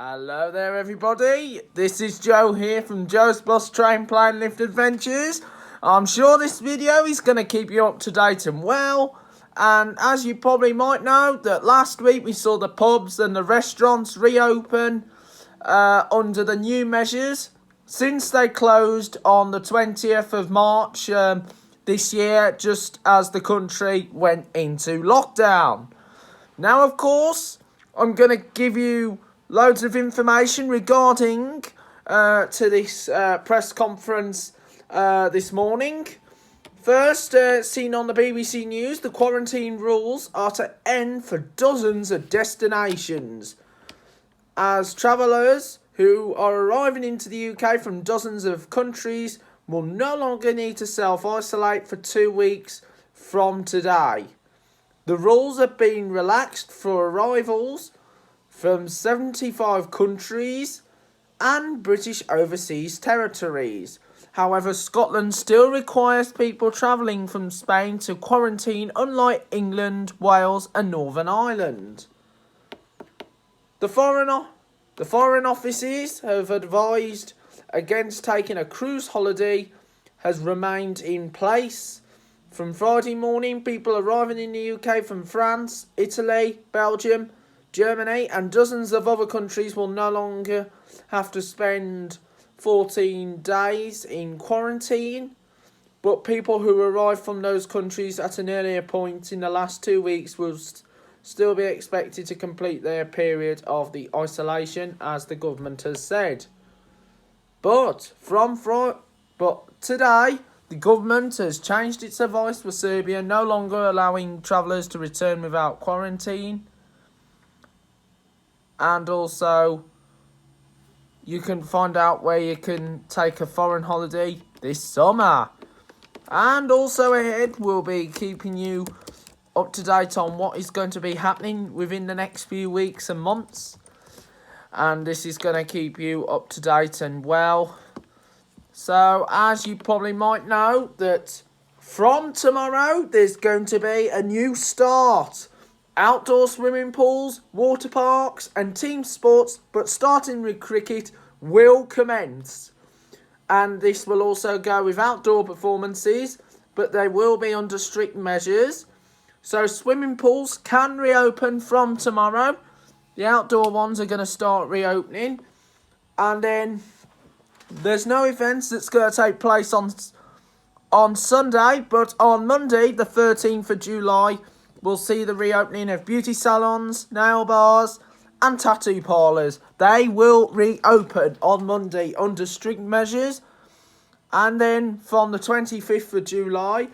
Hello there everybody, this is Joe here from Joe's Bus Train Plane Lift Adventures. I'm sure this video is going to keep you up to date and well, and as you probably might know that last week we saw the pubs and the restaurants reopen under the new measures since they closed on the 20th of March this year, just as the country went into lockdown. Now of course I'm going to give you loads of information regarding to this press conference this morning. First, seen on the BBC News, the quarantine rules are to end for dozens of destinations, as travellers who are arriving into the UK from dozens of countries will no longer need to self-isolate for 2 weeks from today. The rules have been relaxed for arrivals from 75 countries and British overseas territories. However, Scotland still requires people travelling from Spain to quarantine, unlike England, Wales and Northern Ireland. The Foreign Offices have advised against taking a cruise holiday has remained in place. From Friday morning, people arriving in the UK from France, Italy, Belgium, Germany and dozens of other countries will no longer have to spend 14 days in quarantine, but people who arrive from those countries at an earlier point in the last 2 weeks will still be expected to complete their period of the isolation, as the government has said. But today, the government has changed its advice for Serbia, no longer allowing travellers to return without quarantine. And also, you can find out where you can take a foreign holiday this summer. And also ahead, we'll be keeping you up to date on what is going to be happening within the next few weeks and months. And this is going to keep you up to date and well. So, as you probably might know, that from tomorrow, there's going to be a new start. Outdoor swimming pools, water parks and team sports, but starting with cricket, will commence. And this will also go with outdoor performances, but they will be under strict measures. So swimming pools can reopen from tomorrow. The outdoor ones are going to start reopening. And then there's no events that's going to take place on Sunday, but on Monday, the 13th of July, we'll see the reopening of beauty salons, nail bars and tattoo parlours. They will reopen on Monday under strict measures. And then from the 25th of July,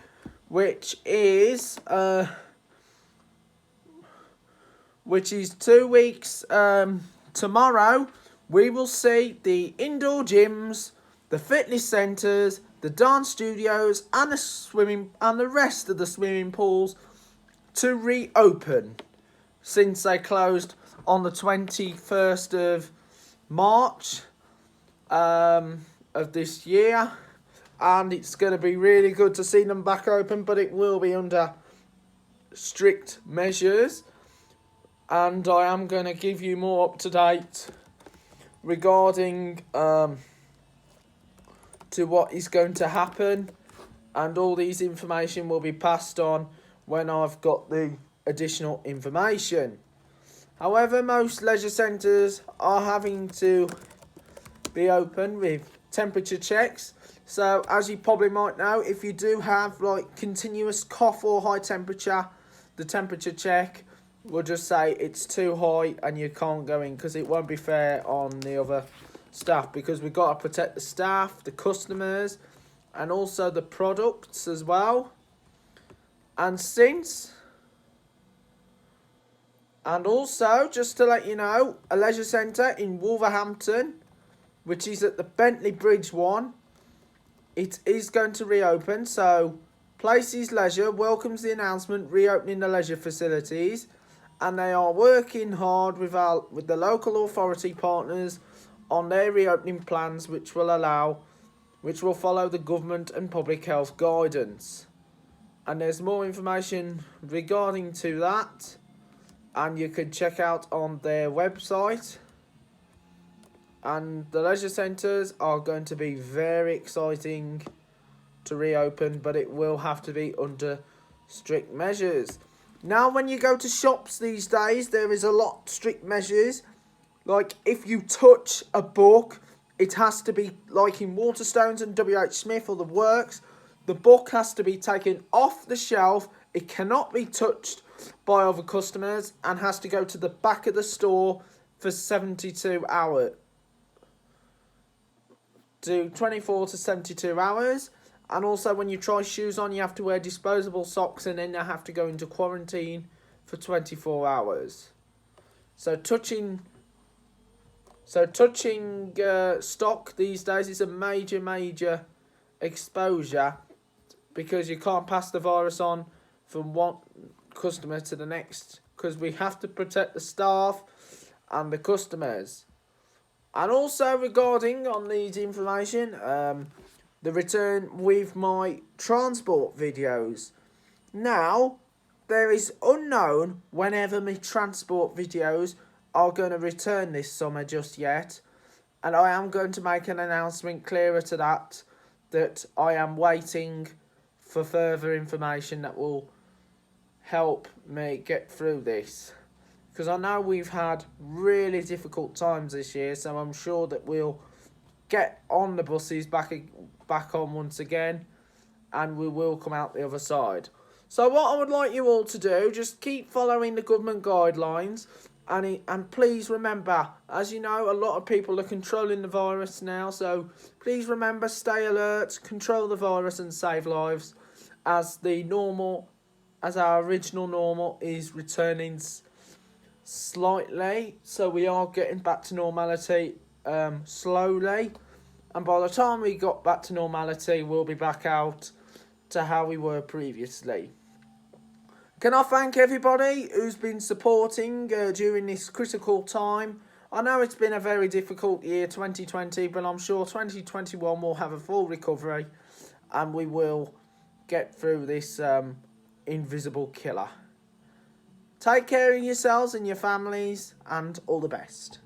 which is 2 weeks tomorrow, we will see the indoor gyms, the fitness centres, the dance studios and the rest of the swimming pools to reopen, since they closed on the 21st of March of this year. And it's going to be really good to see them back open, but it will be under strict measures. And I am going to give you more up to date regarding to what is going to happen, and all these information will be passed on when I've got the additional information. However, most leisure centres are having to be open with temperature checks. So, as you probably might know, if you do have like continuous cough or high temperature, the temperature check will just say it's too high and you can't go in, because it won't be fair on the other staff, because we've got to protect the staff, the customers and also the products as well. And also, just to let you know, a leisure centre in Wolverhampton, which is at the Bentley Bridge one, it is going to reopen. So, Places Leisure welcomes the announcement reopening the leisure facilities, and they are working hard with the local authority partners on their reopening plans, which will follow the government and public health guidance. And there's more information regarding to that, and you can check out on their website. And the leisure centres are going to be very exciting to reopen, but it will have to be under strict measures. Now, when you go to shops these days, there is a lot strict measures. Like, if you touch a book, it has to be, like in Waterstones and WH Smith or the Works, the book has to be taken off the shelf. It cannot be touched by other customers and has to go to the back of the store for 72 hours. Do 24 to 72 hours. And also, when you try shoes on, you have to wear disposable socks, and then you have to go into quarantine for 24 hours. So touching stock these days is a major exposure, because you can't pass the virus on from one customer to the next, because we have to protect the staff and the customers. And also, regarding on these information, the return with my transport videos. Now, there is unknown whenever my transport videos are going to return this summer just yet. And I am going to make an announcement clearer to that I am waiting for further information that will help me get through this. Because I know we've had really difficult times this year, so I'm sure that we'll get on the buses back on once again, and we will come out the other side. So what I would like you all to do, just keep following the government guidelines, and please remember, as you know, a lot of people are controlling the virus now, so please remember, stay alert, control the virus and save lives, as our original normal is returning slightly, so we are getting back to normality slowly, and by the time we got back to normality, we'll be back out to how we were previously. Can I thank everybody who's been supporting during this critical time? I know it's been a very difficult year, 2020, but I'm sure 2021 will have a full recovery, and we will get through this invisible killer. Take care of yourselves and your families, and all the best.